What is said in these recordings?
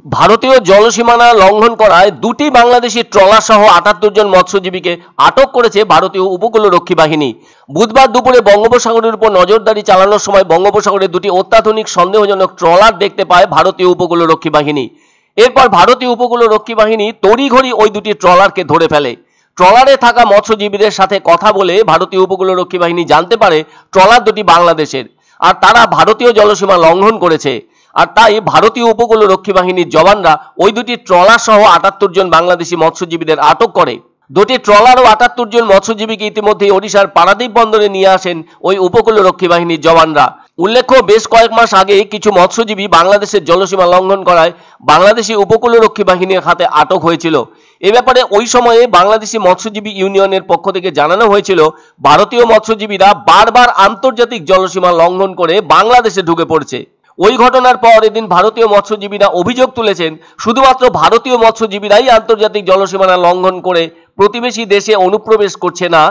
ভারতীয় জলসীমানা লঙ্ঘন করায় দুটি বাংলাদেশি ট্রলার সহ ৭৮ জন মৎস্যজীবীকে আটক করেছে ভারতীয় উপকূলরক্ষী বাহিনী। বুধবার দুপুরে বঙ্গোপসাগরের উপর নজরদারি চালানোর সময় বঙ্গোপসাগরে দুটি অত্যাধুনিক সন্দেহজনক ট্রলার দেখতে পায় ভারতীয় উপকূলরক্ষী বাহিনী। এরপর ভারতীয় উপকূলরক্ষী বাহিনী তড়িঘড়ি ওই দুটি ট্রলারকে ধরে ফেলে। ট্রলারে থাকা মৎস্যজীবীদের সাথে কথা বলে ভারতীয় উপকূলরক্ষী বাহিনী জানতে পারে ট্রলার দুটি বাংলাদেশের, আর তারা ভারতীয় জলসীমা লঙ্ঘন করেছে। আর তাই ভারতীয় উপকূলরক্ষী বাহিনীর জওয়ানরা ওই দুটি ট্রলার সহ ৭৮ জন বাংলাদেশি মৎস্যজীবীদের আটক করে। দুটি ট্রলার ও ৭৮ জন মৎস্যজীবীকে ইতিমধ্যে ওড়িশার পারাদ্বীপ বন্দরে নিয়ে আসেন ওই উপকূলরক্ষী বাহিনীর জওয়ানরা। উল্লেখ্য, বেশ কয়েক মাস আগে কিছু মৎস্যজীবী বাংলাদেশের জলসীমা লঙ্ঘন করায় বাংলাদেশি উপকূলরক্ষী বাহিনীর হাতে আটক হয়েছিল। এ ব্যাপারে ওই সময়ে বাংলাদেশি মৎস্যজীবী ইউনিয়নের পক্ষ থেকে জানানো হয়েছিল ভারতীয় মৎস্যজীবীরা বারবার আন্তর্জাতিক জলসীমা লঙ্ঘন করে বাংলাদেশে ঢুকে পড়ছে। ওই ঘটনার পর এদিন ভারতীয় মৎস্যজীবীরা অভিযোগ তুলেছেন শুধুমাত্র ভারতীয় মৎস্যজীবীরাই আন্তর্জাতিক জলসীমানা লঙ্ঘন করে প্রতিবেশী দেশে অনুপ্রবেশ করছে না,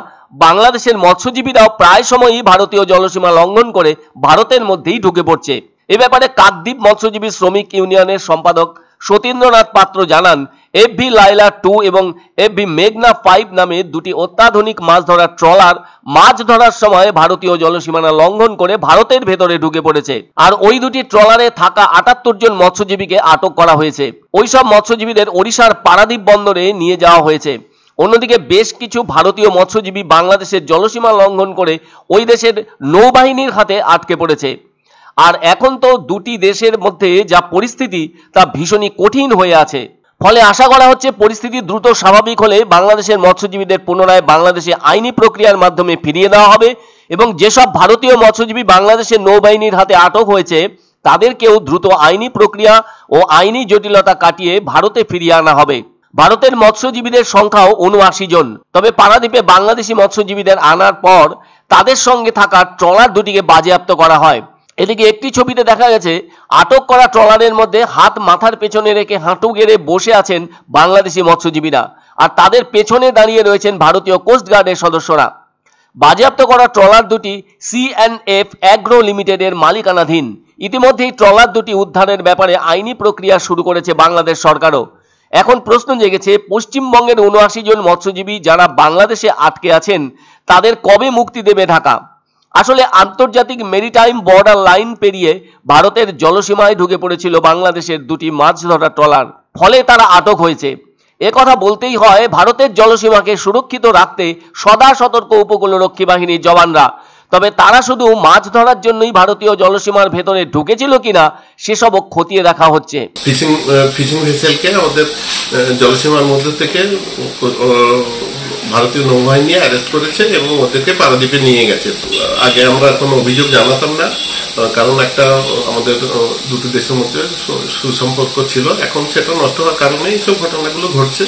বাংলাদেশের মৎস্যজীবীরাও প্রায় সময়ই ভারতীয় জলসীমা লঙ্ঘন করে ভারতের মধ্যেই ঢুকে পড়ছে। এ ব্যাপারে কাকদ্বীপ মৎস্যজীবী শ্রমিক ইউনিয়নের সম্পাদক সতীন্দ্রনাথ পাত্র জানান, এফভি লাইলা 2 এবং এফভি মেঘনা 5 নামে দুটি অত্যাধুনিক মাছ ধরার ট্রলার মাছ ধরার সময় ভারতীয় জলসীমানা লঙ্ঘন করে ভারতের ভেতরে ঢুকে পড়েছে। আর ওই দুটি ট্রলারে থাকা ৭৮ জন মৎস্যজীবীকে আটক করা হয়েছে। ওই সব মৎস্যজীবীদের ওড়িশার পারাদ্বীপ বন্দরে নিয়ে যাওয়া হয়েছে। অন্যদিকে বেশ কিছু ভারতীয় মৎস্যজীবী বাংলাদেশের জলসীমা লঙ্ঘন করে ওই দেশের নৌবাহিনীর হাতে আটকে পড়েছে। আর এখন তো দুটি দেশের মধ্যে যা পরিস্থিতি তা ভীষণই কঠিন হয়ে আছে। ফলে আশা করা হচ্ছে পরিস্থিতি দ্রুত স্বাভাবিক হলে বাংলাদেশের মৎস্যজীবীদের পুনরায় বাংলাদেশে আইনি প্রক্রিয়ার মাধ্যমে ফিরিয়ে দেওয়া হবে এবং যেসব ভারতীয় মৎস্যজীবী বাংলাদেশের নৌবাহিনীর হাতে আটক হয়েছে তাদেরকেও দ্রুত আইনি প্রক্রিয়া ও আইনি জটিলতা কাটিয়ে ভারতে ফিরিয়ে আনা হবে। ভারতের মৎস্যজীবীদের সংখ্যাও ৭৯ জন। তবে পারাদ্বীপে বাংলাদেশি মৎস্যজীবীদের আনার পর তাদের সঙ্গে থাকা ট্রলার দুটিকে বাজেয়াপ্ত করা হয়। এদিকে একটি ছবিতে দেখা গেছে আটক করা ট্রলারের মধ্যে হাত মাথার পেছনে রেখে হাঁটু গেড়ে বসে আছেন বাংলাদেশি মৎস্যজীবীরা, আর তাদের পেছনে দাঁড়িয়ে রয়েছেন ভারতীয় কোস্টগার্ডের সদস্যরা। বাজেয়াপ্ত করা ট্রলার দুটি C&F অ্যাগ্রো লিমিটেডের মালিকানাধীন। ইতিমধ্যেই ট্রলার দুটি উদ্ধারের ব্যাপারে আইনি প্রক্রিয়া শুরু করেছে বাংলাদেশ সরকারও। এখন প্রশ্ন জেগেছে, পশ্চিমবঙ্গের ৭৯ জন মৎস্যজীবী যারা বাংলাদেশে আটকে আছেন তাদের কবে মুক্তি দেবে ঢাকা? আসলে আন্তর্জাতিক মেরিটাইম বর্ডার লাইন পেরিয়ে ভারতের জলসীমায় ঢুকে পড়েছিল বাংলাদেশের দুটি মাছ ধরা ট্রলার, ফলে তারা আটক হয়েছে। একথা বলতেই হয়, ভারতের জলসীমাকে সুরক্ষিত রাখতে সদা সতর্ক উপকূলরক্ষী বাহিনীর জওয়ানরা। তবে তারা শুধু মাছ ধরার জন্যই ভারতীয় জলসীমার ভেতরে ঢুকেছিল কিনা সেসবও খতিয়ে দেখা হচ্ছে। ফিশিং ভেসেলকে আমাদের জলসীমার মধ্যে থেকে ভারতীয় নৌবাহিনী অ্যারেস্ট করেছে এবং ওদেরকে পারাদ্বীপে নিয়ে গেছে। আগে আমরা কোনো অভিযোগ জানাতাম না, কারণ একটা আমাদের দুটো দেশের মধ্যে সুসম্পর্ক ছিল। এখন সেটা নষ্ট হওয়ার কারণে এইসব ঘটনাগুলো ঘটছে।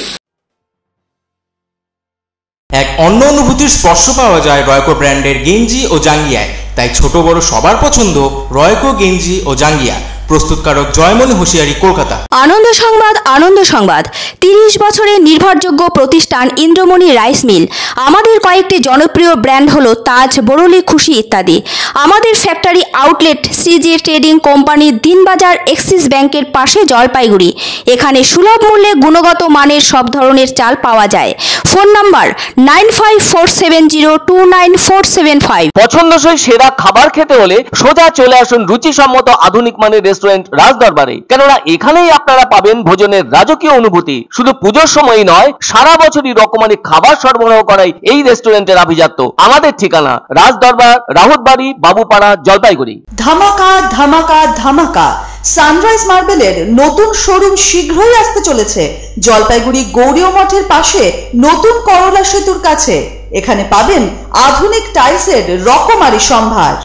এক অন্য অনুভূতির স্পর্শ পাওয়া যায় রয়কো ব্র্যান্ডের গেঞ্জি ও জাঙ্গিয়ায়। তাই ছোট বড় সবার পছন্দ রয়কো গেঞ্জি ও জাঙ্গিয়া। প্রস্তুতকারক জয়মনি হোশিয়ারি, কলকাতা। আনন্দ সংবাদ, আনন্দ সংবাদ। 30 বছরের নির্ভরযোগ্য প্রতিষ্ঠান ইন্দ্রমণি রাইস মিল। আমাদের কয়েকটি জনপ্রিয় ব্র্যান্ড হলো তাজ, বরলি, খুশি ইত্যাদি। আমাদের factory outlet CG trading company, Dinbazar, axis ব্যাংকের পাশে, জলপাইগুড়ি। এখানে সুলভ মূল্যে গুণগত মানের সব ধরনের চাল পাওয়া যায়। Phone number 9547029475। পছন্দসই সেরা খাবার খেতে হলে সোজা চলে আসুন রুচিসম্মত আধুনিক মানের রেস্টুরেন্ট রাজদরবারে। কেননা এখানেই আপনারা পাবেন ভোজনের রাজকীয় অনুভূতি। শুধু পুজোর সময়ই নয়, সারা বছরই রকমারি খাবার সরবরাহ করাই এই রেস্টুরেন্টের আভিজাত্য। আমাদের ঠিকানা রাজদরবার, রাহুতবাড়ি, বাবুপাড়া, জলপাইগুড়ি। ধামাকা ধামাকা ধামাকা! সানরাইজ মার্বেলের নতুন শোরুম শীঘ্রই আসতে চলেছে জলপাইগুড়ি গৌরীয় মঠের পাশে নতুন করলা সেতুর কাছে। এখানে পাবেন আধুনিক টাইলসের রকমারি সম্ভার।